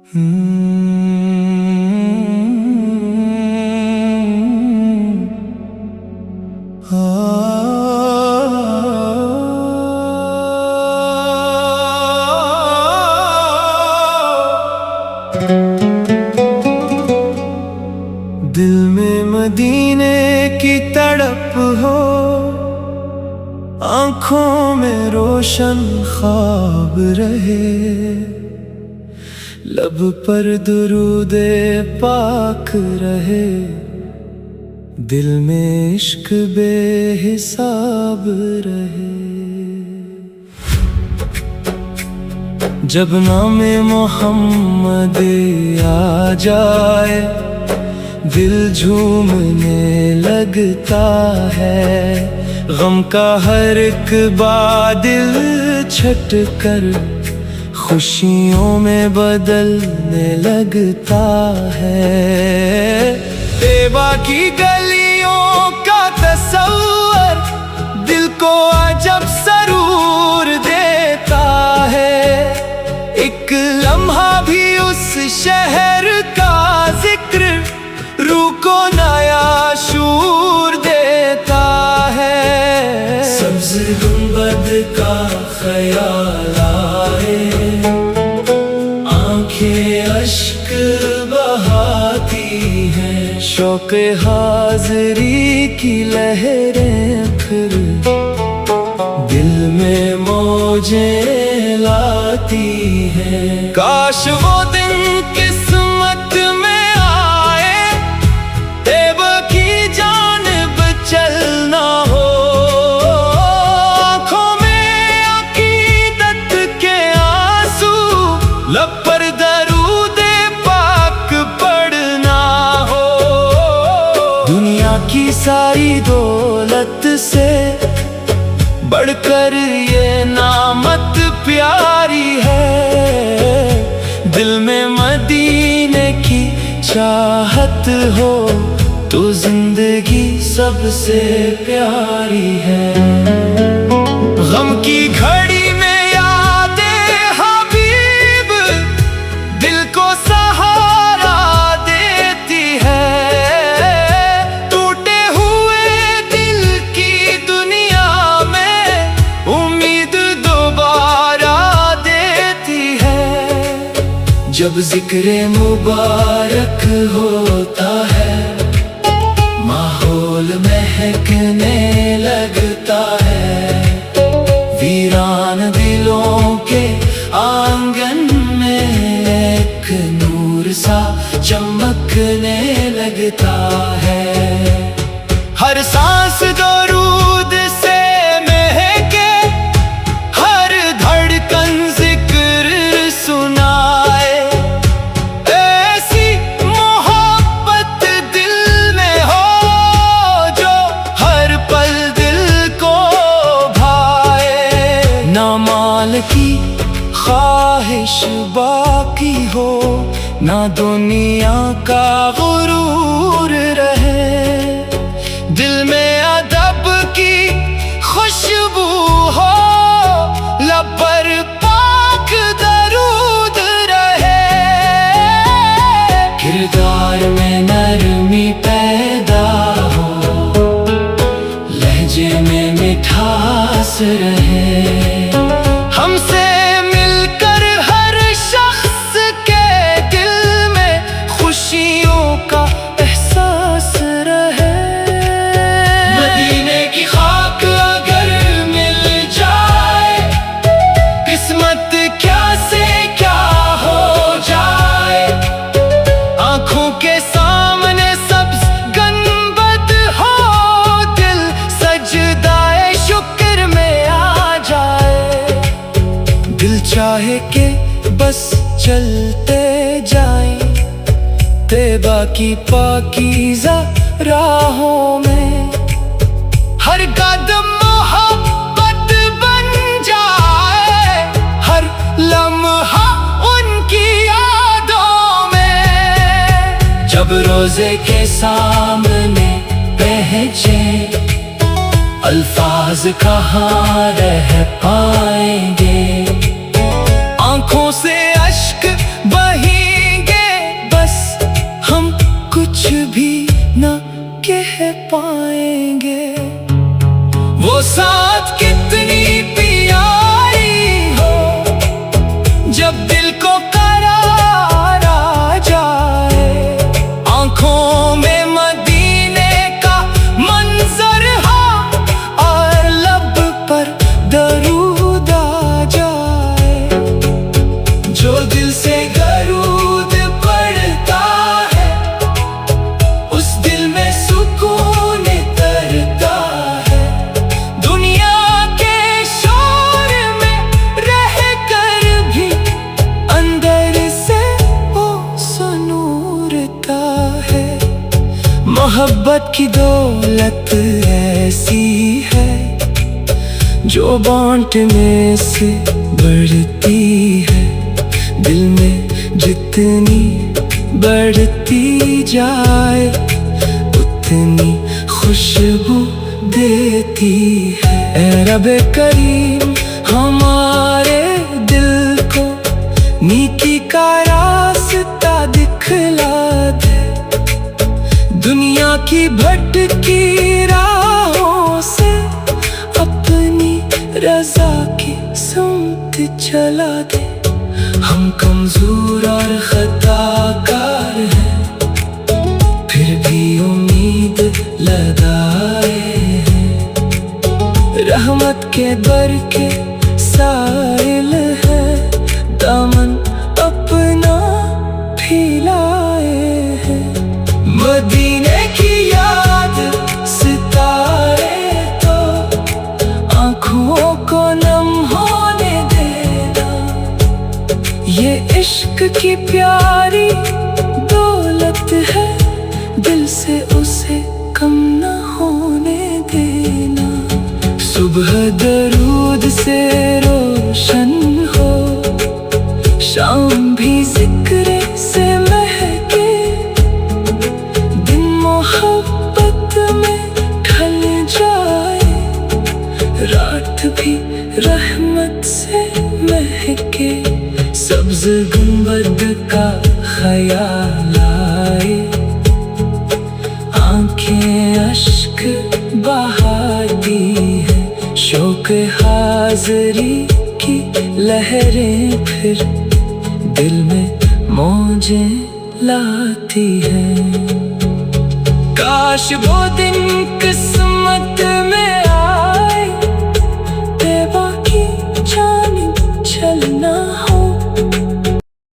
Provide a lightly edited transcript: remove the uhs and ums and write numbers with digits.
दिल में मदीने की तड़प हो, आँखों में रोशन ख्वाब रहे, लब पर दुरूदे पाक रहे, दिल में इश्क बेहिसाब रहे। जब नामे मोहम्मद आ जाए, दिल झूमने लगता है, गम का हर एक बादल छट कर खुशियों में बदलने लगता है। तैबा की गलियों का तस्वर दिल को अजब सरूर देता है, एक लम्हा भी उस शहर का जिक्र रूह को नया शूर देता है। सब्ज़ गुंबद का ख्याल आए, आंखें अश्क बहाती हैं, शौक़ हाज़री की लहरें फिर दिल में मौजें लाती हैं। काश वो दिन किस्मत में आए, तैबा की जानिब चलना हो, आँखों में अकीदत के आंसू, लब पर दरूदे पाक पढ़ना हो। दुनिया की सारी दौलत से बढ़कर ये नामत प्यारी है, दिल में मदीने की चाहत हो तो जिंदगी सबसे प्यारी है। गम की घड़ी में यादें हबीब दिल को सहारा देती है, टूटे हुए दिल की दुनिया में उम्मीद दोबारा देती है। जब जिक्र मुबारक होता है, माहौल महकने लगता है, वीरान दिलों के आंगन में एक नूर सा चमकने लगता है। हर सांस दरूद से महके, हर धड़कन जिक्र सुनाए, ऐसी मोहब्बत दिल में हो जो हर पल दिल को भाए। ना माल की ख्वाहिश बाकी हो, ना दुनिया का गुरूर रहे, दिल में अदब की खुशबू हो, लब पर पाक दरूद रहे, किरदार में नरमी पैदा हो, लहजे में मिठास रहे। हमसे मिलकर हर शख्स के दिल में खुशियों का एहसास रहे। मदीने की खाक अगर मिल जाए, किस्मत क्या से क्या हो जाए, आंखों के सामने सब्ज़ गुंबद हो, दिल सजदाए शुक्र में आ जाए। दिल चाहे के बस चलते जाएं, तैबा की पाकीज़ा राहों में, हर कदम मोहब्बत बन जाए, हर लम्हा उनकी यादों में। जब रोज़े के सामने पहुँचे, अल्फाज कहाँ रह पाएंगे, आंखों से अश्क बही को करार आ जाए। आंखों में मदीने का मंजर हा और लब पर दरूद आ जाए। जो दिल से दरूद पढ़ता है उस दिल में सुकून तरता है। दुनिया के शोर में रह कर भी अंदर से वो सुनूरता है। मोहब्बत की दौलत ऐसी है जो बांटने से बढ़ती है। दिल में जितनी बढ़ती जाए उतनी खुशबू देती है। ऐ रब करीम हमारे दिल को नेकी का रास्ता दिखला दे। दुनिया की भटकी राहों से अपनी रजा की सुमत चला दे। हम कमजोर और खताकार हैं फिर भी उम्मीद लगाए हैं। रहमत के दर के साइल है दामन अपना फैलाए हैं। मदीने की याद सितारे तो आँखों को नम होने देना। ये इश्क की प्यारी दौलत है दिल से उसे कम न होने देना। सुबह दरूद से रोशन हो शाम भी जिक्र से महके। दिन मोहब्बत में ढल जाए रात भी रहमत से महके। सब्ज गुंबद का ख्याल आए आंखें अश्क बहाती है। शौक हाज़री की लहरें फिर दिल में मौजें लाती हैं। काश वो दिन किस्मत में